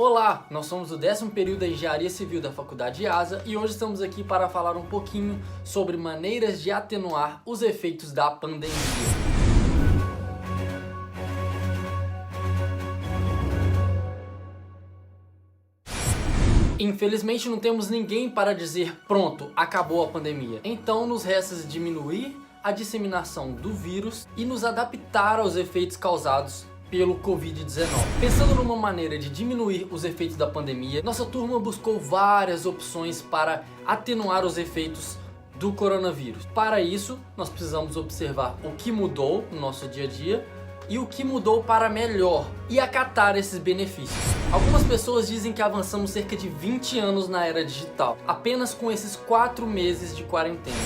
Olá, nós somos do 10º período da Engenharia Civil da Faculdade IASA e hoje estamos aqui para falar um pouquinho sobre maneiras de atenuar os efeitos da pandemia. Infelizmente não temos ninguém para dizer pronto, acabou a pandemia. Então nos resta diminuir a disseminação do vírus e nos adaptar aos efeitos causados pelo Covid-19. Pensando numa maneira de diminuir os efeitos da pandemia, nossa turma buscou várias opções para atenuar os efeitos do coronavírus. Para isso, nós precisamos observar o que mudou no nosso dia a dia e o que mudou para melhor e acatar esses benefícios. Algumas pessoas dizem que avançamos cerca de 20 anos na era digital, apenas com esses 4 meses de quarentena.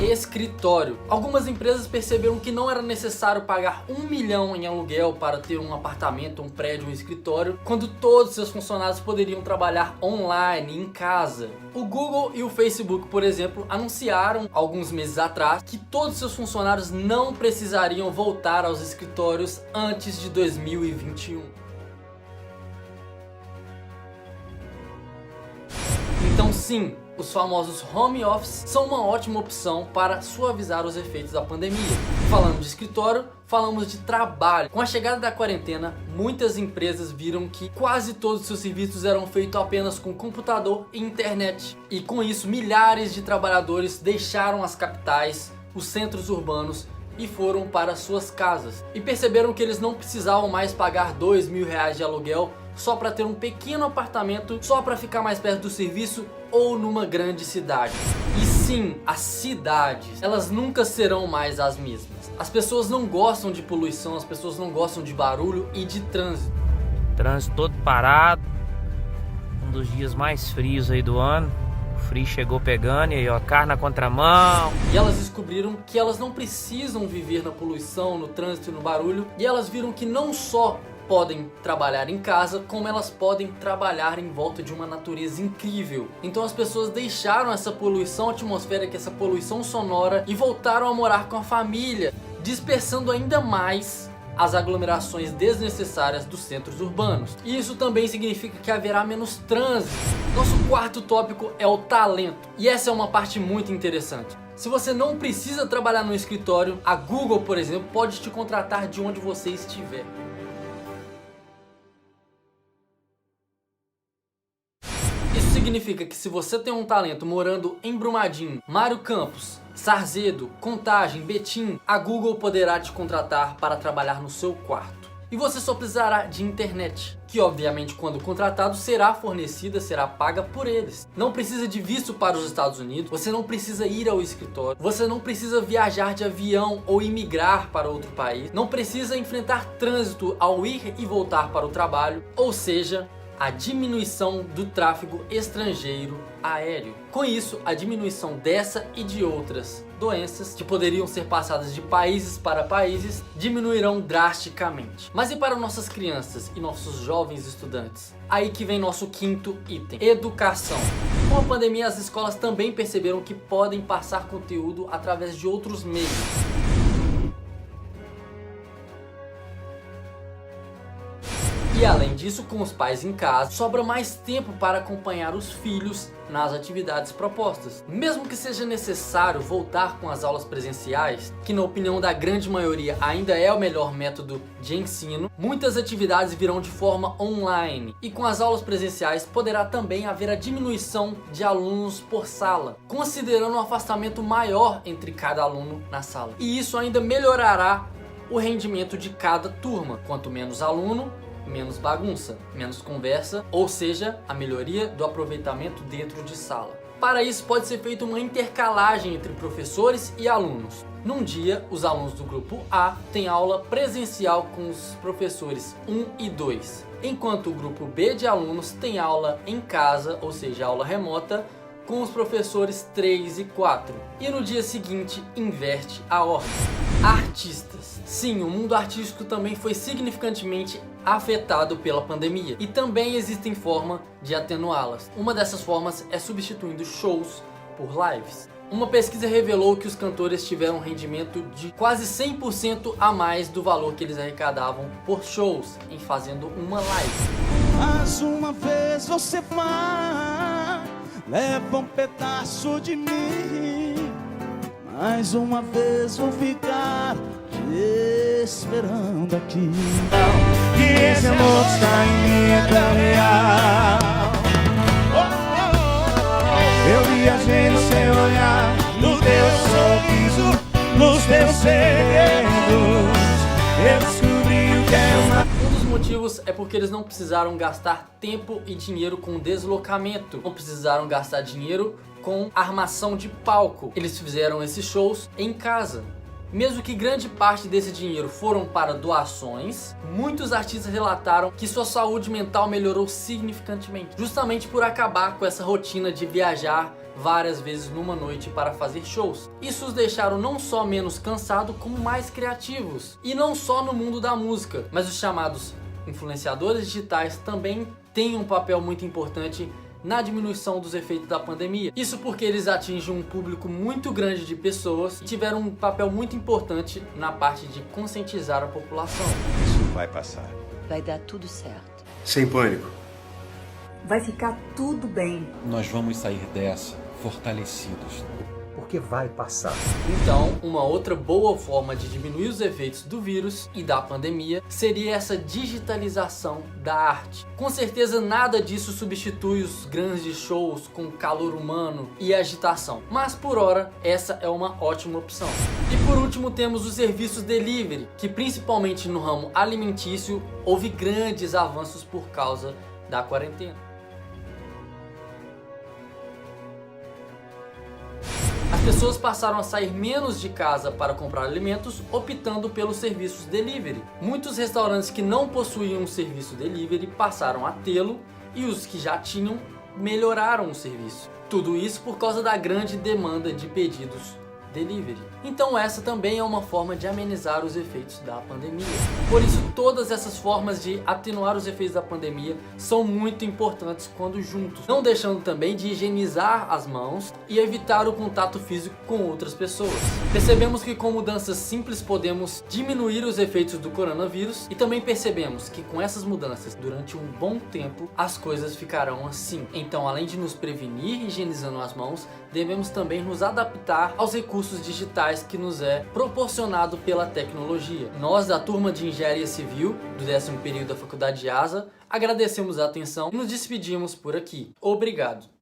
Escritório. Algumas empresas perceberam que não era necessário pagar 1 milhão em aluguel para ter um apartamento, um prédio, um escritório, quando todos seus funcionários poderiam trabalhar online, em casa. O Google e o Facebook, por exemplo, anunciaram alguns meses atrás que todos seus funcionários não precisariam voltar aos escritórios antes de 2021. Então sim, os famosos home office são uma ótima opção para suavizar os efeitos da pandemia. Falando de escritório, falamos de trabalho. Com a chegada da quarentena, muitas empresas viram que quase todos os seus serviços eram feitos apenas com computador e internet. E com isso, milhares de trabalhadores deixaram as capitais, os centros urbanos e foram para suas casas. E perceberam que eles não precisavam mais pagar R$2.000 de aluguel só para ter um pequeno apartamento, só para ficar mais perto do serviço ou numa grande cidade. E sim, as cidades, elas nunca serão mais as mesmas. As pessoas não gostam de poluição, as pessoas não gostam de barulho e de trânsito. Trânsito todo parado, um dos dias mais frios aí do ano. O frio chegou pegando e aí ó, carro na contramão. E elas descobriram que elas não precisam viver na poluição, no trânsito e no barulho. E elas viram que não só podem trabalhar em casa, como elas podem trabalhar em volta de uma natureza incrível. Então as pessoas deixaram essa poluição atmosférica, essa poluição sonora e voltaram a morar com a família, dispersando ainda mais as aglomerações desnecessárias dos centros urbanos. E isso também significa que haverá menos trânsito. Nosso quarto tópico é o talento. E essa é uma parte muito interessante. Se você não precisa trabalhar no escritório, a Google, por exemplo, pode te contratar de onde você estiver. Significa que se você tem um talento morando em Brumadinho, Mário Campos, Sarzedo, Contagem, Betim, a Google poderá te contratar para trabalhar no seu quarto. E você só precisará de internet, que obviamente quando contratado será fornecida, será paga por eles. Não precisa de visto para os Estados Unidos, você não precisa ir ao escritório, você não precisa viajar de avião ou imigrar para outro país, não precisa enfrentar trânsito ao ir e voltar para o trabalho, ou seja, a diminuição do tráfego estrangeiro aéreo. Com isso, a diminuição dessa e de outras doenças que poderiam ser passadas de países para países diminuirão drasticamente. Mas e para nossas crianças e nossos jovens estudantes? Aí que vem nosso quinto item: educação. Com a pandemia, as escolas também perceberam que podem passar conteúdo através de outros meios. E além disso, com os pais em casa, sobra mais tempo para acompanhar os filhos nas atividades propostas. Mesmo que seja necessário voltar com as aulas presenciais, que na opinião da grande maioria ainda é o melhor método de ensino, muitas atividades virão de forma online. E com as aulas presenciais poderá também haver a diminuição de alunos por sala, considerando um afastamento maior entre cada aluno na sala. E isso ainda melhorará o rendimento de cada turma. Quanto menos aluno, menos bagunça, menos conversa, ou seja, a melhoria do aproveitamento dentro de sala. Para isso pode ser feita uma intercalagem entre professores e alunos. Num dia, os alunos do grupo A têm aula presencial com os professores 1 e 2, enquanto o grupo B de alunos tem aula em casa, ou seja, aula remota, com os professores 3 e 4. E no dia seguinte, inverte a ordem. Artistas. Sim, o mundo artístico também foi significantemente afetado pela pandemia. E também existem formas de atenuá-las. Uma dessas formas é substituindo shows por lives. Uma pesquisa revelou que os cantores tiveram um rendimento de quase 100% a mais do valor que eles arrecadavam por shows em fazendo uma live. Mais uma vez você vai, leva um pedaço de mim. Mais uma vez vou ficar te esperando aqui. Que esse amor está em mim é tão real. Eu viajei no seu olhar, no teu sorriso, nos teus segredos. Eu descobri o que é uma... Um dos motivos é porque eles não precisaram gastar tempo e dinheiro com deslocamento. Não precisaram gastar dinheiro com armação de palco. Eles fizeram esses shows em casa. Mesmo que grande parte desse dinheiro foram para doações, muitos artistas relataram que sua saúde mental melhorou significantemente, justamente por acabar com essa rotina de viajar várias vezes numa noite para fazer shows. Isso os deixaram não só menos cansados, como mais criativos. E não só no mundo da música, mas os chamados influenciadores digitais também têm um papel muito importante na diminuição dos efeitos da pandemia. Isso porque eles atingem um público muito grande de pessoas e tiveram um papel muito importante na parte de conscientizar a população. Isso vai passar. Vai dar tudo certo. Sem pânico. Vai ficar tudo bem. Nós vamos sair dessa fortalecidos. Porque vai passar. Então, uma outra boa forma de diminuir os efeitos do vírus e da pandemia seria essa digitalização da arte. Com certeza nada disso substitui os grandes shows com calor humano e agitação, mas por hora essa é uma ótima opção. E por último temos os serviços delivery, que principalmente no ramo alimentício houve grandes avanços por causa da quarentena. As pessoas passaram a sair menos de casa para comprar alimentos, optando pelos serviços delivery. Muitos restaurantes que não possuíam um serviço delivery passaram a tê-lo, e os que já tinham melhoraram o serviço. Tudo isso por causa da grande demanda de pedidos delivery. Então essa também é uma forma de amenizar os efeitos da pandemia. Por isso todas essas formas de atenuar os efeitos da pandemia são muito importantes quando juntos, não deixando também de higienizar as mãos e evitar o contato físico com outras pessoas. Percebemos que com mudanças simples podemos diminuir os efeitos do coronavírus, e também percebemos que com essas mudanças durante um bom tempo as coisas ficarão assim. Então, além de nos prevenir higienizando as mãos, devemos também nos adaptar aos recursos digitais que nos é proporcionado pela tecnologia. Nós da turma de Engenharia Civil do 10º período da Faculdade de ASA agradecemos a atenção e nos despedimos por aqui. Obrigado!